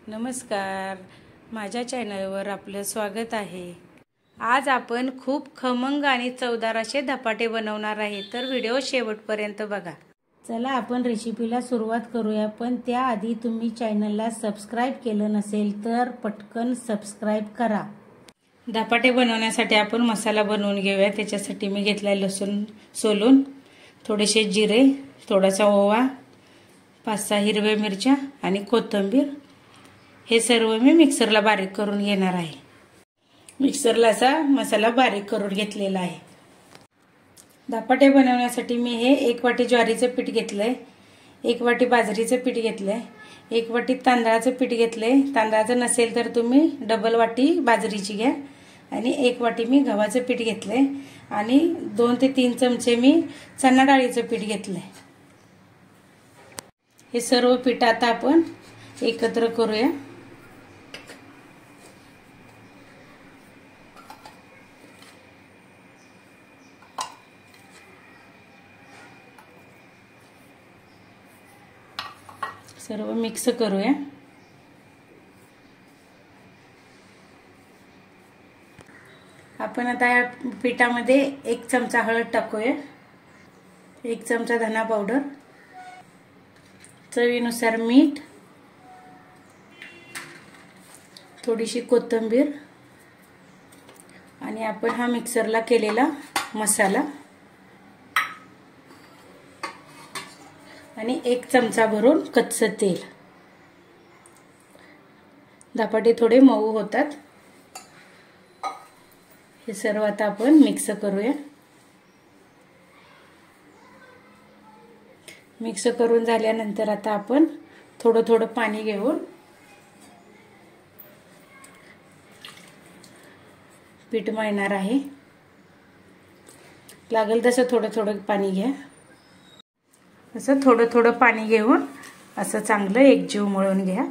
नमस्कार, माझ्या चॅनलवर आपलं स्वागत आहे। आज आपण खूप खमंग आणि चवदार असे धपाटे बनवणार आहे, तर व्हिडिओ शेवटपर्यंत बघा। चला आपण रेसिपीला सुरुवात करूया, पण त्याआधी तुम्ही चॅनलला सबस्क्राइब केलं नसेल तर पटकन सबस्क्राइब करा। धपाटे बनवण्यासाठी आपण मसाला बनवून घेऊया। त्याच्यासाठी मी घेतला लसूण सोलून, थोडेसे जिरे, थोडासा ओवा, 5-6 हिरव्या मिरच्या आणि कोथिंबीर, हे सर्व मी मिक्सरला बारीक करून घेणार आहे। मिक्सरला असा मसाला बारीक करून घेतलेला आहे। धपाटे बनवण्यासाठी मी हे 1 वाटी ज्वारीचं पीठ घेतलंय, 1 वाटी बाजरीचं पीठ घेतलंय, 1 वाटी तांदळाचं पीठ घेतलंय। तांदळाचं नसेल तर तुम्ही डबल वाटी बाजरीची घ्या, आणि 1 वाटी मी गव्हाचं पीठ घेतलंय, आणि 2 ते 3 चमचे मी चणा डाळीचं पीठ घेतलंय। हे सर्व पीठ आता आपण एकत्र करूया। सर्व मिक्स करूया। आपण आता या पिठामध्ये 1 चमचा हळद टाकूया, 1 चमचा धना पावडर, चवीनुसार मीठ, थोडीशी कोथिंबीर, आणि आपण हा मिक्सरला केलेला मसाला, आणि 1 चमचा भरून कच्चं तेल। धपाटे थोडे मऊ होतात। हे सर्व आता आपण मिक्स करूया। मिक्स करून झाल्यानंतर आता आपण थोडं थोडं पाणी घेऊन पीठ मळणार आहे। लागेल तसं थोडं थोडं पाणी घ्या। असं थोडं थोडं पाणी घेऊन असं चांगलं एकजीव मळून घ्या,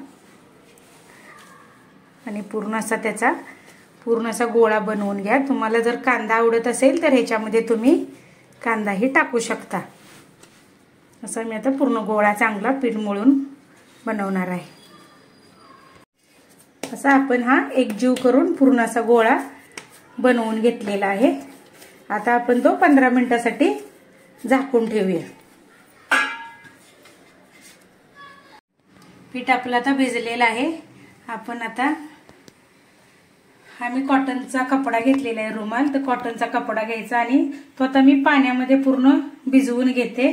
आणि पूर्ण असा गोळा बनवून घ्या। तुम्हाला जर कांदा आवडत असेल तर ह्याच्यामध्ये तुम्ही कांदाही टाकू शकता। असं मी आता पूर्ण गोळा चांगला पीठ मळून बनवणार आहे। असा आपण हा एकजीव करून पूर्ण असा गोळा बनवून घेतलेला आहे। आता आपण तो 15 मिनिटांसाठी झाकून ठेवूया। पीठ आपलं आता भिजलेलं आहे। आपण आता हा मी कॉटनचा कपडा घेतलेला आहे, रुमाल, तर कॉटनचा कपडा घ्यायचा आणि तो आता मी पाण्यामध्ये पूर्ण भिजवून घेते।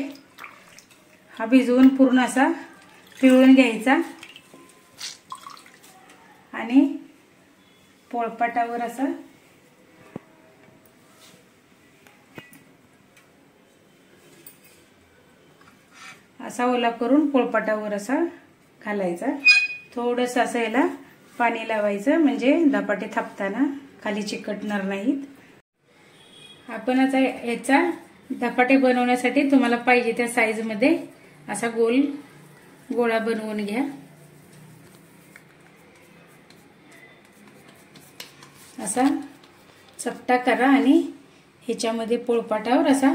हा भिजवून पूर्ण असा पिळून घ्यायचा, आणि पोळपाटावर असा ओला करून पोळपाटावर असा घालायचा। थोडंसं असं याला पाणी लावायचं, म्हणजे धपाटे थापताना खाली चिकटणार नाहीत। आपण आता याचा धपाटे बनवण्यासाठी तुम्हाला पाहिजे त्या साईज मध्ये असा गोळा बनवून घ्या। असा चपटा करा, आणि ह्याच्यामध्ये पोळपाटावर असा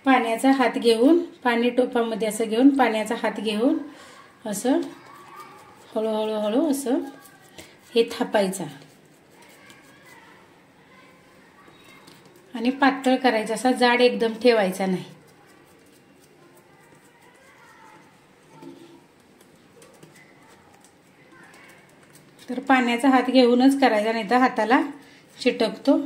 पाण्याचा हात घेऊन, पाणी टोपामध्ये असं घेऊन, पाण्याचा हात घेऊन असं हळूहळू असं हे थापायचा, आणि पातळ करायचा, असा जाड एकदम ठेवायचा नाही। तर पाण्याचा हात घेऊनच करायचा, नाही तर हाताला चिटकतो।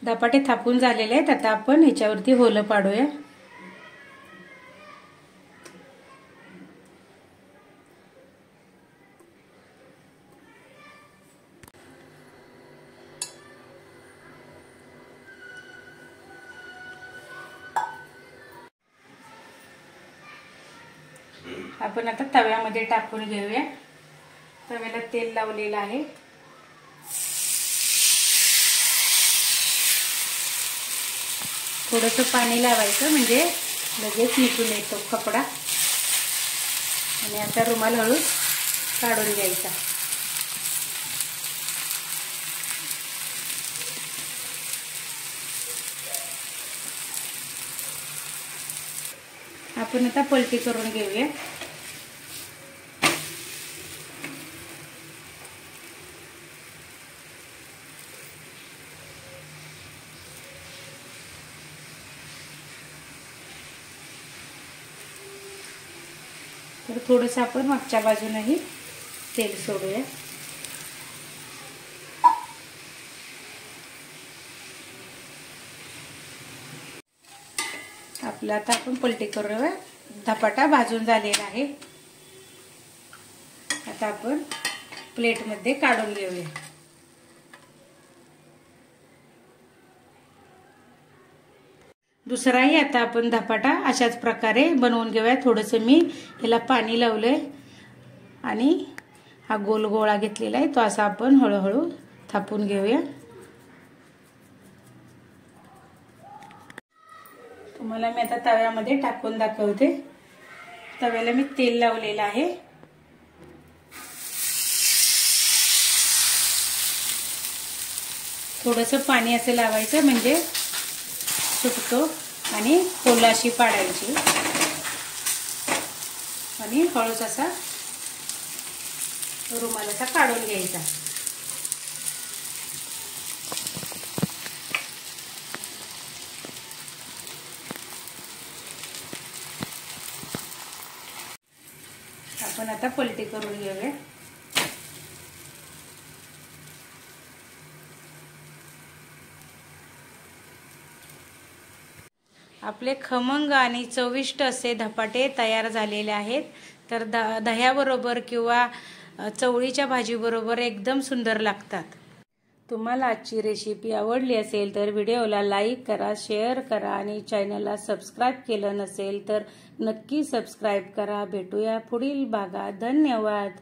धपाटे थापून झालेले आहेत। आता आपण ह्याच्यावरती होलं पाडूया। आपण आता तव्यामध्ये टाकून घेऊया। तव्याला तेल लावलेलं आहे। थोडंसं पाणी लावायचं म्हणजे लगेच निघून येतो कपडा. आणि आता रुमाल हळू काढून घ्यायचा. आपण आता पलटी करून घेऊया. तर थोडंसं आपण मागच्या बाजूनही तेल सोडूया. आपला आता आपण पलटी करूया. धपाटा भाजून झालेला आहे. आता आपण प्लेटमध्ये काढून घेऊया. दुसराही आता आपण धपाटा अशाच प्रकारे बनवून घेऊया. थोडंसं मी ह्याला पाणी लावलंय आणि हा गोल गोळा घेतलेला आहे तो असा आपण हळूहळू थापून घेऊया. तुम्हाला मी आता तव्यामध्ये टाकून दाखवते. तव्याला मी तेल लावलेलं आहे. थोडंसं पाणी असं लावायचं म्हणजे सुटतो आणि कोलाशी पाडायची आणि हळूच असा रुमाल असा काढून घ्यायचा. आपण आता पलटी करून घेऊया. आपले खमंग आणि चविष्ट असे धपाटे तयार झालेले आहेत. तर दह्याबरोबर किंवा चवळीच्या भाजीबरोबर एकदम सुंदर लागतात. तुम्हाला आजची रेसिपी आवडली असेल तर व्हिडिओला लाईक करा, शेअर करा आणि चॅनलला सबस्क्राईब केलं नसेल तर नक्की सबस्क्राईब करा. भेटूया पुढील भागात. धन्यवाद.